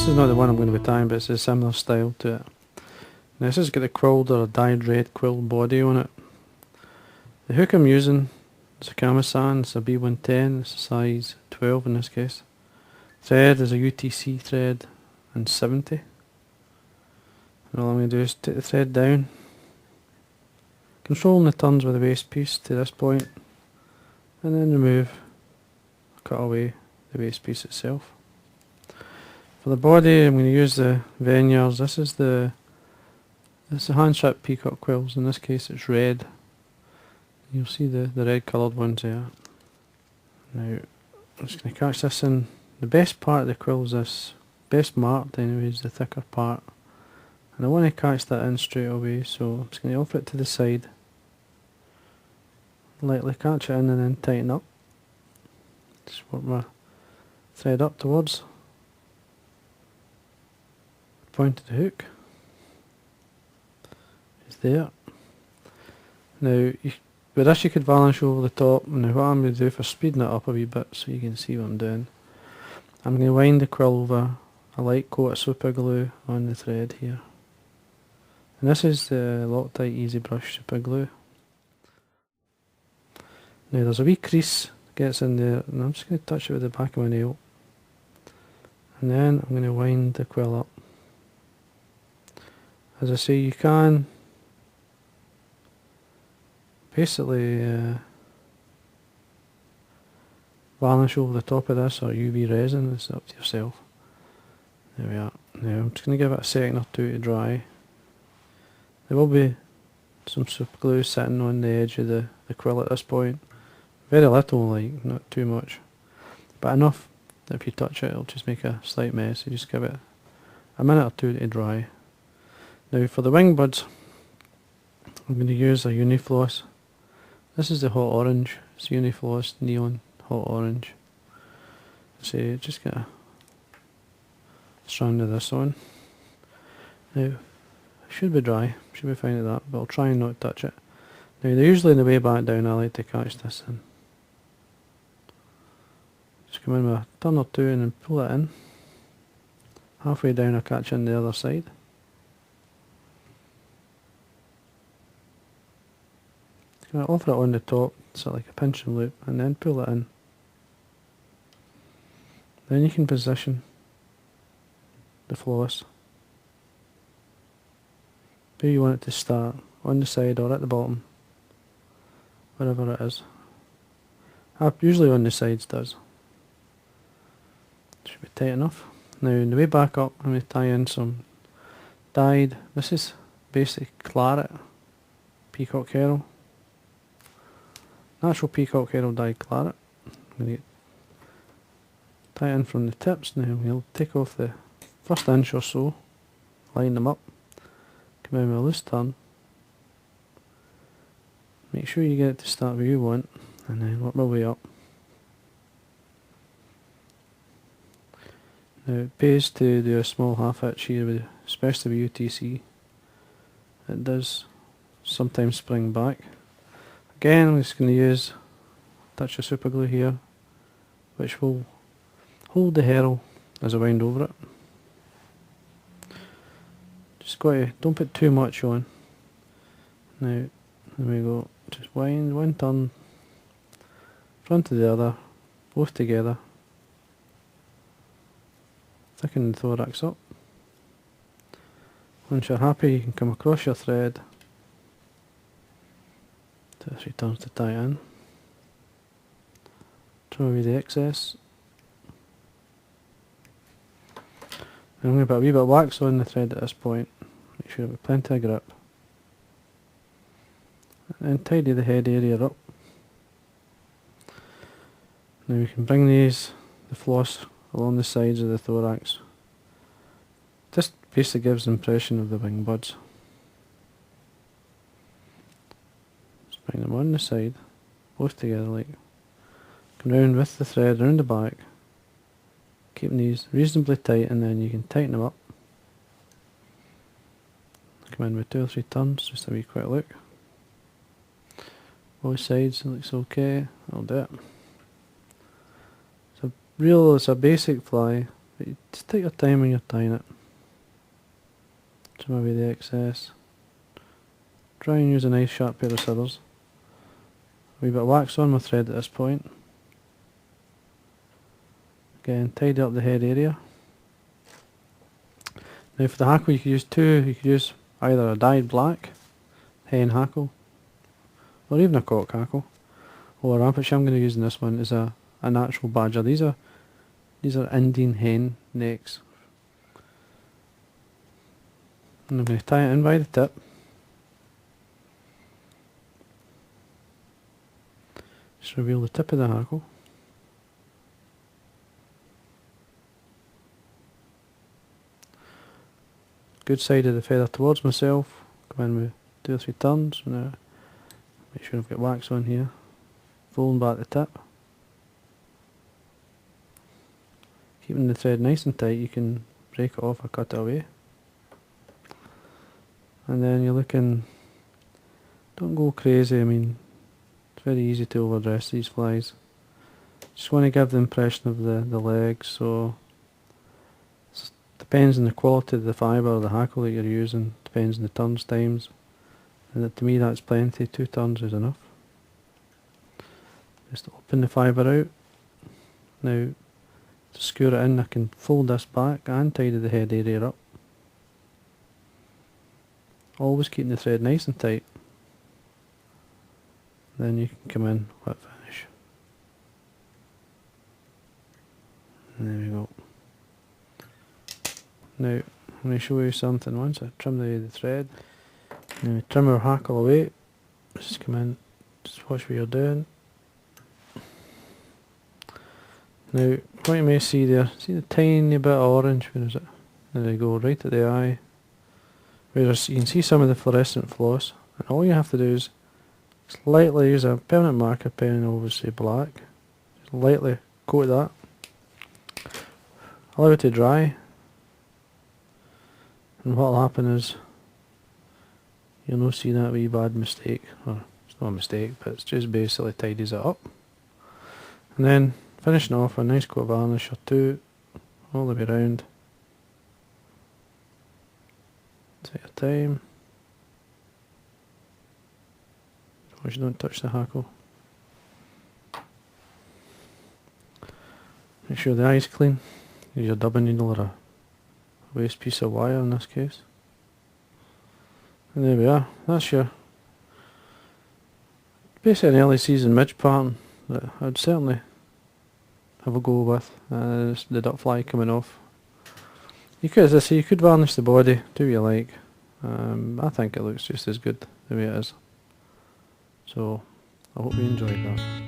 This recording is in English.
This is not the one I'm going to be tying, but it's a similar style to it. Now this has got a quilled or a dyed red quill body on it. The hook I'm using is a Kamasan, it's a B110, it's a size 12 in this case. Thread is a UTC thread and 70. And all I'm going to do is take the thread down, controlling the turns with the waste piece to this point, and then remove, cut away the waste piece itself. For the body I'm going to use the Venyers. This is the hand stripped Peacock quills. In this case it's red. You'll see the red coloured ones there. Now I'm just going to catch this in. The best part of the quill is this, best marked anyway, is the thicker part. And I want to catch that in straight away, so I'm just going to offer it to the side. Lightly catch it in and then tighten up. Just work my thread up towards the point of the hook. It's there. Now with this you could varnish over the top. Now what I'm going to do for speeding it up a wee bit so you can see what I'm doing, I'm going to wind the quill over a light coat of super glue on the thread here. And this is the Loctite Easy Brush super glue. Now there's a wee crease that gets in there, and I'm just going to touch it with the back of my nail. And then I'm going to wind the quill up. As I say, you can basically varnish over the top of this or UV resin, it's up to yourself. There we are. Now I'm just going to give it a second or two to dry. There will be some super glue sitting on the edge of the quill at this point. Very little, like, not too much. But enough that if you touch it it'll just make a slight mess. You just give it a minute or two to dry. Now for the wing buds, I'm going to use a Uni-Floss. This is the hot orange. It's Uni-Floss neon hot orange. So just get a strand of this on. Now it should be dry, should be fine at that, but I'll try and not touch it. Now they're usually on the way back down. I like to catch this in. Just come in with a turn or two and then pull it in. Halfway down I catch it on the other side. Offer it on the top, sort of like a pinch and loop, and then pull it in. Then you can position the floss where you want it to start, on the side or at the bottom, wherever it is. Usually on the sides does. Should be tight enough. Now on the way back up I'm going to tie in some dyed, this is basic Claret Peacock Herald. Natural Peacock Herald dyed Claret. I'm going to tie in from the tips. Now we'll take off the first inch or so, line them up, come in with a loose turn, make sure you get it to start where you want, and then work my way up. Now it pays to do a small half hitch here, with, especially with UTC. It does sometimes spring back. Again, I'm just going to use a touch of super glue here, which will hold the herald as I wind over it. Just got to, don't put too much on. Now, there we go. Just wind, one turn, front to the other, both together. Thicken the thorax up. Once you're happy, you can come across your thread. 2 or 3 turns to tie in. Throw away the excess. And I'm going to put a wee bit of wax on the thread at this point. Make sure you've got plenty of grip. And then tidy the head area up. Now we can bring the floss along the sides of the thorax. This basically gives the impression of the wing buds. Bring them on the side, both together like. Come round with the thread round the back, keeping these reasonably tight, and then you can tighten them up. Come in with 2 or 3 turns, just a wee quick look. Both sides, it looks okay, that'll do it. It's a basic fly, But you just take your time when you're tying it. Trim away the excess. Try and use a nice sharp pair of scissors. A wee bit of wax on my thread at this point. Again, tidy up the head area. Now for the hackle you could use two. You could use either a dyed black hen hackle or even a cock hackle, or which I'm going to use in this one is a natural badger. These are Indian hen necks, and I'm going to tie it in by the tip. Just reveal the tip of the hackle. Good side of the feather towards myself. Come in with 2 or 3 turns. Now make sure I've got wax on here. Folding back the tip. Keeping the thread nice and tight, you can break it off or cut it away. And then you're looking, don't go crazy, I mean, it's very easy to overdress these flies. Just want to give the impression of the legs, so it depends on the quality of the fibre or the hackle that you're using, depends on the turns times. And to me that's plenty, 2 turns is enough. Just open the fibre out. Now, to screw it in, I can fold this back and tidy the head area up. Always keeping the thread nice and tight. Then you can come in, whip finish. And there we go. Now, let me show you something. Once I trim the thread, now trim our hackle away. Just come in, just watch what you're doing. Now, what you may see there, see the tiny bit of orange, where is it? There you go, right at the eye. Whereas you can see some of the fluorescent floss, and all you have to do is lightly use a permanent marker pen, obviously black, just lightly coat that, allow it to dry, and what will happen is you'll not see that wee bad mistake, or it's not a mistake, but it's just basically tidies it up. And then finishing off with a nice coat of varnish or 2 all the way around. Take your time. As you don't touch the hackle. Make sure the eye's clean. Use your dubbing needle or a waste piece of wire in this case. And there we are. That's your basically an early season midge pattern that I'd certainly have a go with. The Duckfly coming off. You could, as I say, you could varnish the body, do what you like. I think it looks just as good the way it is. So, I hope you enjoyed that.